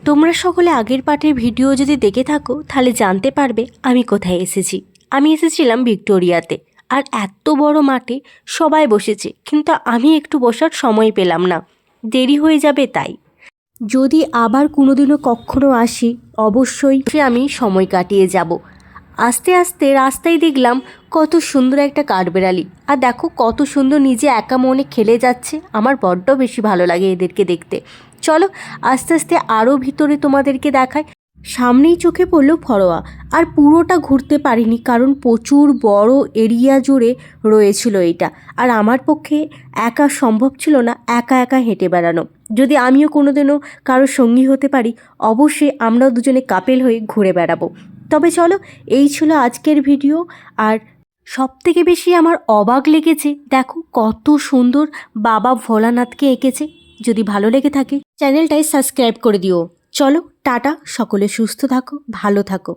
তোমরা সকলে আগের পার্টের ভিডিও যদি দেখে থাকো তাহলে জানতে পারবে আমি কোথায় এসেছি। আমি এসেছিলাম ভিক্টোরিয়াতে। আর এত বড় মাঠে সবাই বসেছে, কিন্তু আমি একটু বসার সময় পেলাম না, দেরি হয়ে যাবে তাই। যদি আবার কোনোদিনও কখনো আসি অবশ্যই আমি সময় কাটিয়ে যাব। আস্তে আস্তে রাস্তায় দেখলাম কত সুন্দর একটা কাঠবেড়ালি, আর দেখো কত সুন্দর নিজে একা মনে খেলে যাচ্ছে। আমার বড্ড বেশি ভালো লাগে এদেরকে দেখতে। চলো আস্তে আস্তে আরও ভিতরে তোমাদেরকে দেখাই। সামনেই চোখে পড়লো ফরোয়া, আর পুরোটা ঘুরতে পারিনি কারণ প্রচুর বড় এরিয়া জুড়ে রয়েছিল এটা, আর আমার পক্ষে একা সম্ভব ছিল না একা একা হেঁটে বেড়ানো। যদি আমিও কোনোদিনও কারোর সঙ্গী হতে পারি অবশ্যই আমরা দুজনে কাপেল হয়ে ঘুরে বেড়াবো। তবে চলো, এই ছিল আজকের ভিডিও। আর সবথেকে বেশি আমার অবাক লেগেছে, দেখো কত সুন্দর বাবা ভোলানাথকে এঁকেছে। যদি ভালো লেগে থাকে চ্যানেলটাই সাবস্ক্রাইব করে দিও। চলো টাটা, সকলে সুস্থ থাকো, ভালো থাকো।